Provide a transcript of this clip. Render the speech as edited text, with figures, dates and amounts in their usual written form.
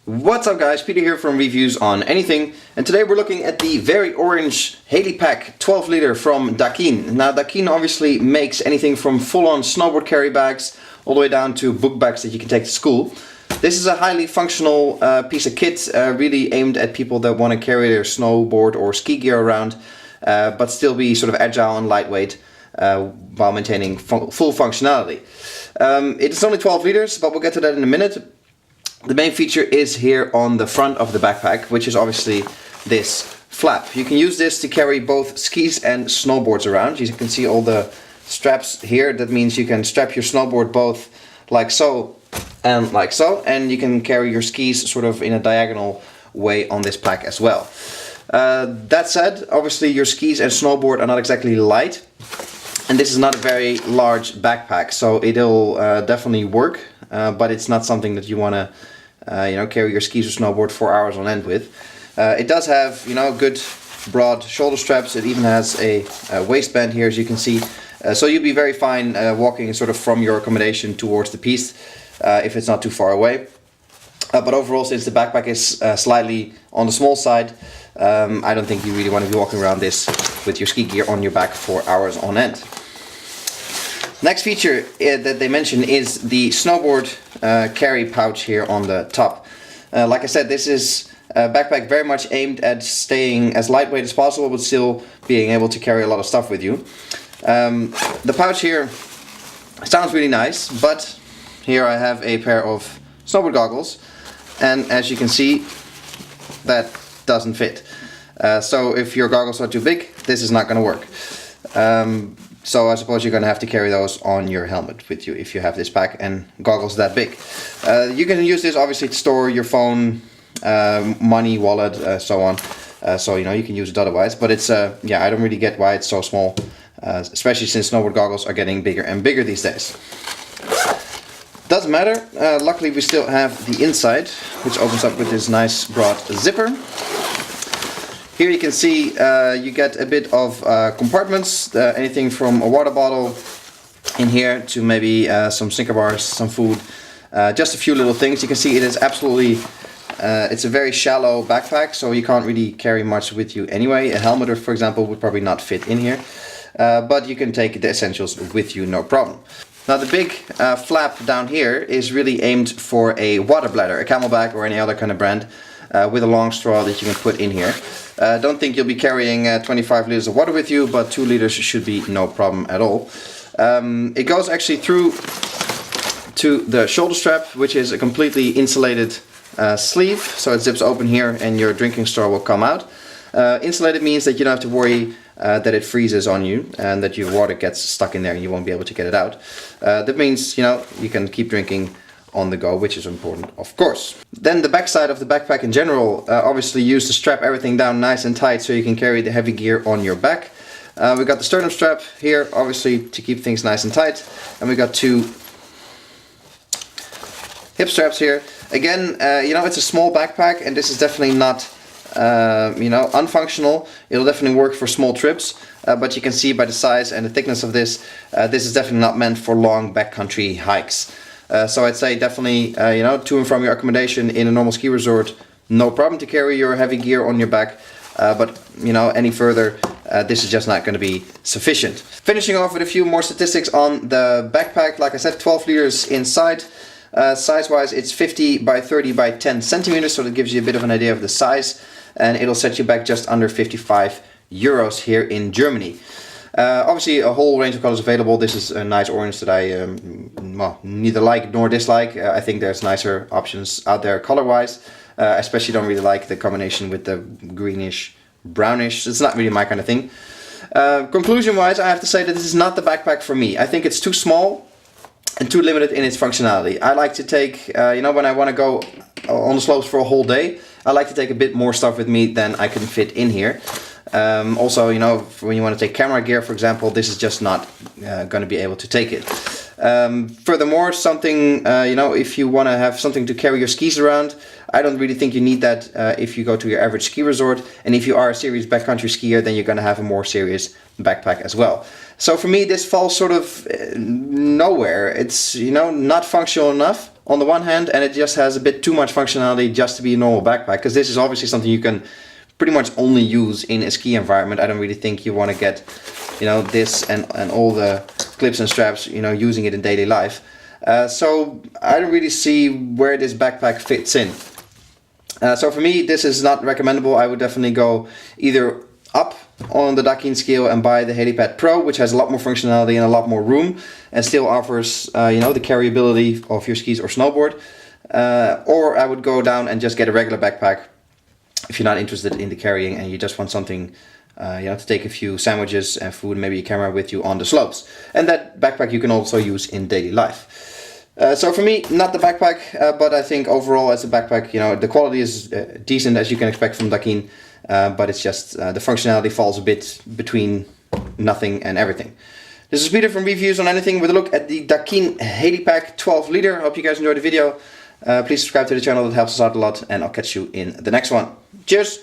What's up guys, Peter here from Reviews on Anything, and today we're looking at the very orange Helipack 12 liter from Dakine. Now Dakine obviously makes anything from full-on snowboard carry bags all the way down to book bags that you can take to school. This is a highly functional piece of kit, really aimed at people that want to carry their snowboard or ski gear around, but still be sort of agile and lightweight while maintaining full functionality. It's only 12 liters, but we'll get to that in a minute. The main feature is here on the front of the backpack, which is obviously this flap. You can use this to carry both skis and snowboards around. You can see all the straps here. That means you can strap your snowboard both like so and like so, and you can carry your skis sort of in a diagonal way on this pack as well. That said, obviously your skis and snowboard are not exactly light, and this is not a very large backpack, so it'll definitely work, but it's not something that you want to carry your skis or snowboard 4 hours on end with. It does have good broad shoulder straps. It even has a waistband here, as you can see, so you'll be very fine walking sort of from your accommodation towards the piste if it's not too far away. But overall, since the backpack is slightly on the small side, I don't think you really want to be walking around this with your ski gear on your back for hours on end. Next feature that they mention is the snowboard carry pouch here on the top. Like I said, this is a backpack very much aimed at staying as lightweight as possible, but still being able to carry a lot of stuff with you. The pouch here sounds really nice, but here I have a pair of snowboard goggles, and as you can see, that doesn't fit. So if your goggles are too big, this is not going to work. So I suppose you're going to have to carry those on your helmet with you if you have this pack and goggles that big. You can use this obviously to store your phone, money, wallet, so on. So you can use it otherwise, but it's yeah, I don't really get why it's so small, especially since snowboard goggles are getting bigger and bigger these days. Doesn't matter. Luckily we still have the inside, which opens up with this nice broad zipper. Here you can see you get a bit of compartments, anything from a water bottle in here to maybe some Snicker bars, some food, just a few little things. You can see it is absolutely, it's a very shallow backpack, so you can't really carry much with you anyway. A helmet, for example, would probably not fit in here, but you can take the essentials with you, no problem. Now the big flap down here is really aimed for a water bladder, a Camelback or any other kind of brand, with a long straw that you can put in here. Don't think you'll be carrying 25 liters of water with you, but 2 liters should be no problem at all. It goes actually through to the shoulder strap, which is a completely insulated sleeve, so it zips open here and your drinking straw will come out. Insulated means that you don't have to worry that it freezes on you and that your water gets stuck in there and you won't be able to get it out. That means you can keep drinking on the go, which is important, of course. Then the back side of the backpack in general, obviously used to strap everything down nice and tight so you can carry the heavy gear on your back. We got the sternum strap here, obviously to keep things nice and tight, and we got 2 hip straps here. Again, it's a small backpack, and this is definitely not unfunctional. It'll definitely work for small trips, but you can see by the size and the thickness of this, this is definitely not meant for long backcountry hikes. So I'd say definitely, to and from your accommodation in a normal ski resort, no problem to carry your heavy gear on your back. But any further, this is just not going to be sufficient. Finishing off with a few more statistics on the backpack. Like I said, 12 liters inside. Size-wise, it's 50 by 30 by 10 centimeters, so that gives you a bit of an idea of the size. And it'll set you back just under 55 euros here in Germany. Obviously a whole range of colors available. This is a nice orange that I neither like nor dislike. I think there's nicer options out there color-wise. I especially don't really like the combination with the greenish brownish. It's not really my kind of thing. Conclusion-wise, I have to say that this is not the backpack for me. I think it's too small and too limited in its functionality. I like to take, when I want to go on the slopes for a whole day, I like to take a bit more stuff with me than I can fit in here. Also, when you want to take camera gear, for example, this is just not going to be able to take it. Furthermore, something, if you want to have something to carry your skis around, I don't really think you need that if you go to your average ski resort. And if you are a serious backcountry skier, then you're going to have a more serious backpack as well. So for me, this falls sort of nowhere. It's, not functional enough. on the one hand, and it just has a bit too much functionality just to be a normal backpack, because this is obviously something you can pretty much only use in a ski environment. I don't really think you want to get, you know, this and all the clips and straps, you know, using it in daily life. So I don't really see where this backpack fits in. So for me, this is not recommendable. I would definitely go either up on the Dakine scale and buy the Helipack Pro, which has a lot more functionality and a lot more room, and still offers you know, the carryability of your skis or snowboard. Or I would go down and just get a regular backpack if you're not interested in the carrying and you just want something you know, to take a few sandwiches and food, maybe a camera with you on the slopes. And that backpack you can also use in daily life. So for me, not the backpack, but I think overall as a backpack, you know, the quality is decent, as you can expect from Dakine, but it's just the functionality falls a bit between nothing and everything. This is Peter from Reviews on Anything with a look at the Dakine Helipack 12 liter. Hope you guys enjoyed the video. Please subscribe to the channel, that helps us out a lot, and I'll catch you in the next one. Cheers!